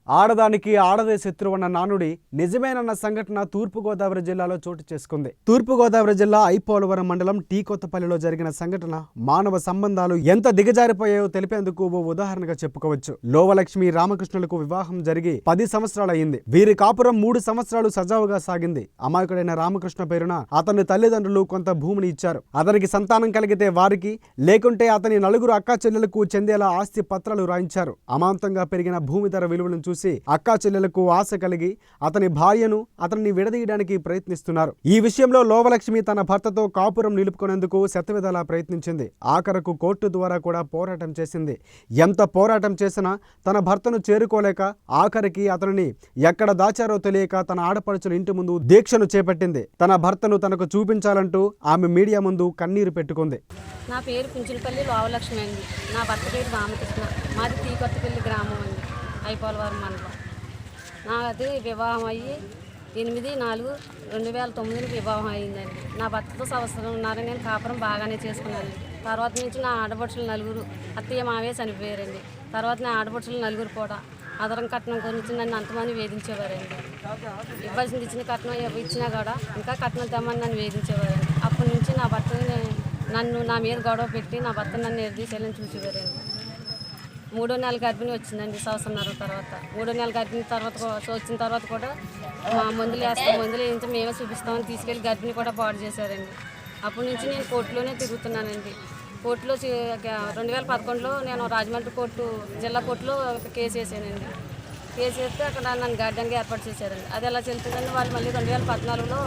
ఆడదానికి ఆడదే శత్రువన్న నానుడి నిజమేనన్న సంఘటన తూర్పుగోదావరి జిల్లాలో చోటు చేసుకుంది. తూర్పుగోదావరి జిల్లా ఐపోలవరం మండలం టీ కొత్తపల్లిలో జరిగిన సంఘటన మానవ సంబంధాలు ఎంత దిగజారిపోయాయో తెలిపేందుకు ఓ ఉదాహరణగా చెప్పుకోవచ్చు. లోవలక్ష్మి రామకృష్ణులకు వివాహం జరిగి 10 సంవత్సరాలు అయింది. వీరి కాపురం 3 సంవత్సరాలు సజావుగా సాగింది. అమాయకుడైన రామకృష్ణ పేరున అతని తల్లిదండ్రులు కొంత భూమిని ఇచ్చారు. అతనికి సంతానం కలిగితే వారికి, లేకుంటే అతని నలుగురు అక్కా చెల్లెలకు చెందేలా ఆస్తి పత్రాలు రాయించారు. అమాంతంగా పెరిగిన భూమి ధర విలువలను చూసి అక్కా చెల్లెలకు ఆశ కలిగి అతని భార్యను అతన్ని విడదీయడానికి ప్రయత్నిస్తున్నారు. ఈ విషయంలో లోవలక్ష్మి తన భర్తతో కాపురం నిలుపుకునేందుకు శతవిధాలా ప్రయత్నించింది. ఆఖరకు కోర్టు ద్వారా కూడా పోరాటం చేసింది. ఎంత పోరాటం చేసినా తన భర్తను చేరుకోలేక ఆఖరికి అతనిని ఎక్కడ దాచారో తెలియక తన ఆడపడుచుల ఇంటి ముందు దీక్షను చేపట్టింది. తన భర్తను తనకు చూపించాలంటూ ఆమె మీడియా ముందు కన్నీరు పెట్టుకుంది. నా పేరు కుంచులపల్లి లోవలక్ష్మి అండి. నా భర్త పేరు రామకృష్ణ. మాది టీ కొత్తపల్లి గ్రామం అండి, ఐపోలవరం మండలం. నాది వివాహం అయ్యి 8/4/2009 వివాహం అయ్యిందండి. నా భర్తతో సంవత్సరంన్నర నేను కాపురం బాగానే చేసుకున్నాను. తర్వాత నుంచి నా ఆడపడుచులు 4 అత్తయ్య మావే చనిపోయారండి. తర్వాత నా ఆడపడుచులు 4 కూడా అదరం కట్నం గురించి నన్ను అంతమంది వేధించేవారండి. ఇవ్వాల్సింది ఇచ్చిన కట్నం ఇచ్చినా కూడా ఇంకా కట్నం తెమ్మని నన్ను వేధించేవారండి. అప్పటి నుంచి నా భర్తని నా మీద గొడవ పెట్టి నా భర్త నన్ను ఎదిరిసేయాలని చూసేవారండి. 3వ నెల గర్భిణి వచ్చిందండి సంవత్సరంన్నర తర్వాత. 3వ నెల గర్భిణి వచ్చిన తర్వాత కూడా మందులు వేయించి మేమే చూపిస్తామని తీసుకెళ్ళి గర్భిణి కూడా పాడు చేశారండి. అప్పటి నుంచి నేను కోర్టులోనే తిరుగుతున్నానండి. కోర్టులో 2011లో నేను రాజమండ్రి జిల్లా కోర్టులో కేసు వేసానండి. కేసు వేస్తే అక్కడ నన్ను గార్డెన్గా ఏర్పాటు చేశారండి. అది ఎలా చెల్తుందండి, వాళ్ళు మళ్ళీ 2014లో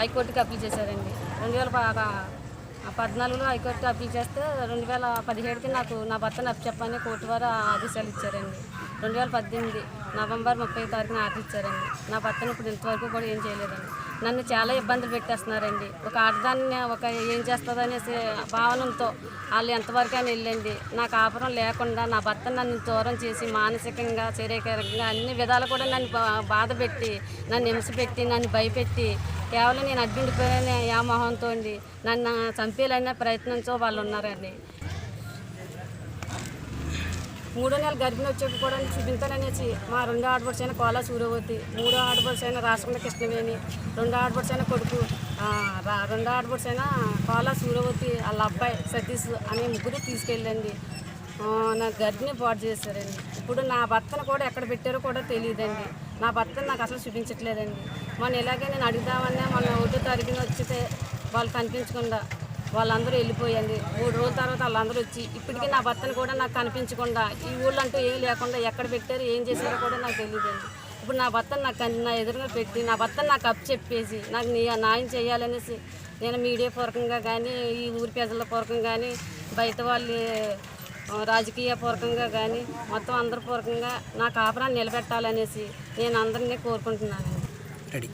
హైకోర్టుకి అప్పీల్ చేశారండి. 2014లో హైకోర్టు అప్పీల్ చేస్తే 2017కి నాకు నా భర్తను అప్పచెప్పని కోర్టు వారు ఆదేశాలు ఇచ్చారండి. 2018 నవంబర్ 30వ తారీఖున ఆర్డర్ ఇచ్చారండి. నా భర్తను ఇప్పుడు ఇంతవరకు కూడా ఏం చేయలేదండి. నన్ను చాలా ఇబ్బందులు పెట్టేస్తున్నారండి. ఒక ఆడదాన్ని ఏం చేస్తుందనేసి భావనతో వాళ్ళు ఎంతవరకు అని వెళ్ళండి. నా కాపురం లేకుండా నా భర్త నన్ను దూరం చేసి మానసికంగా, శారీరకంగా అన్ని విధాలు కూడా నన్ను బాధ పెట్టి, నన్ను హింస పెట్టి, నన్ను భయపెట్టి, కేవలం నేను అడ్డుండిపోయిన మొహంతో నన్ను చంపేయాలనే ప్రయత్నంతో వాళ్ళు ఉన్నారండి. 3వ నెల గర్భిణి వచ్చేప్పుడు కూడా చూపించాలనేసి మా 2 ఆడపడుచైన కోలా సూర్యవతి, 3వ ఆడపడుచైన రాసుకుండ కృష్ణవేణి, 2వ ఆడపడుచైన కొడుకు 2వ ఆడపడుచైన కోలా సూర్యవతి, వాళ్ళ అబ్బాయి సతీష్ అనే 3 తీసుకెళ్ళండి నా గర్భిణి పాడు చేశారండి. ఇప్పుడు నా భర్తను కూడా ఎక్కడ పెట్టారో కూడా తెలియదండి. నా భర్తను నాకు అసలు చూపించట్లేదండి. మొన్న ఇలాగే నేను అడుగుదామన్నా మొన్న 1వ తారీఖున వచ్చితే వాళ్ళు కనిపించకుండా వాళ్ళందరూ వెళ్ళిపోయండి. 3 రోజుల తర్వాత వాళ్ళందరూ వచ్చి ఇప్పటికీ నా భర్తను కూడా నాకు కనిపించకుండా, ఈ ఊళ్ళో అంటూ ఏం లేకుండా ఎక్కడ పెట్టారు, ఏం చేశారో కూడా నాకు తెలియదండి. ఇప్పుడు నా భర్తను నా ఎదురుగా పెట్టి నా భర్తను నాకు అప్పు చెప్పేసి నాకు న్యాయం చేయాలనేసి నేను మీడియా పూర్వకంగా కానీ, ఈ ఊరి ప్రజల పూర్వకంగా కానీ, బయట వాళ్ళు రాజకీయ పూర్వకంగా కానీ మొత్తం అందరి పూర్వకంగా నా కాపురాన్ని నిలబెట్టాలనేసి నేను అందరినీ కోరుకుంటున్నానండి.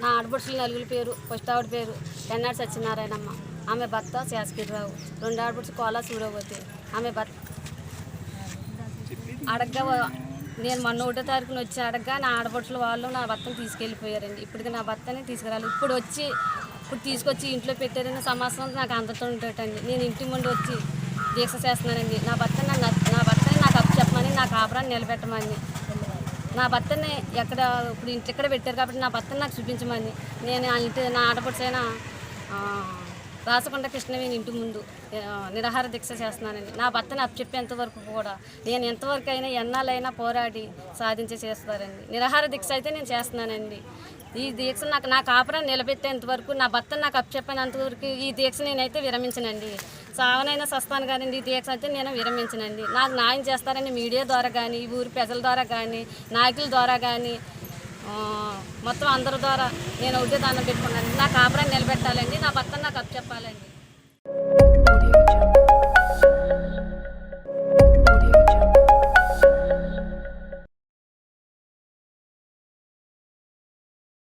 నా ఆడపడుచులు 4 పేరు, ఫస్ట్ ఆవిడ పేరు ఎన్నాడు సత్యనారాయణమ్మ, ఆమె భర్త శాసగిరిరావు, 2 ఆడపడుచు కోలా సూర్యవతి, ఆమె భర్త అడగ్గా నేను మొన్న 1వ తారీఖున వచ్చి అడగ్గా నా ఆడపడుచుల వాళ్ళు నా భర్తను తీసుకెళ్ళిపోయారండి. ఇప్పటికి నా భర్తని తీసుకురాలి. ఇప్పుడు తీసుకొచ్చి ఇంట్లో పెట్టారని సమాచారం నాకు అందరితో ఉంటుందండి. నేను ఇంటి ముందు వచ్చి దీక్ష చేస్తున్నానండి. నా భర్తని నాకు అప్పు చెప్పమని, నా కాపురాన్ని నిలబెట్టమని, నా భర్తని ఇప్పుడు ఇంటిక్కడ పెట్టారు కాబట్టి నా భర్తని నాకు చూపించమని నేను నా ఆడపడుచైన రాసుకుండ కృష్ణవేణి ఇంటి ముందు నిరాహార దీక్ష చేస్తున్నానండి. నా భర్తని అప్పచెప్పేంత వరకు కూడా నేను ఎంతవరకు అయినా ఎన్నాళ్ళైనా పోరాడి సాధించి చేస్తారండి. నిరాహార దీక్ష అయితే నేను చేస్తున్నానండి. ఈ దీక్ష నా కాపురాన్ని నిలబెట్టేంత వరకు, నా భర్తను నాకు అప్పచెప్పేంత వరకు ఈ దీక్ష నేనైతే విరమించనండి. సావనైనా సస్తాను కానీ ఈ దీక్ష అయితే నేను విరమించనండి. నాకు న్యాయం చేస్తారని మీడియా ద్వారా కానీ, ఈ ఊరి ప్రజల ద్వారా కానీ, నాయకుల ద్వారా కానీ, మొత్తం అందరి ద్వారా నేను ఒకటే దాన్ని పెట్టుకున్నాను. నా కాపురాన్ని నిలబెట్టాలండి. నా భర్తను నాకు అప్పచెప్పాలండి.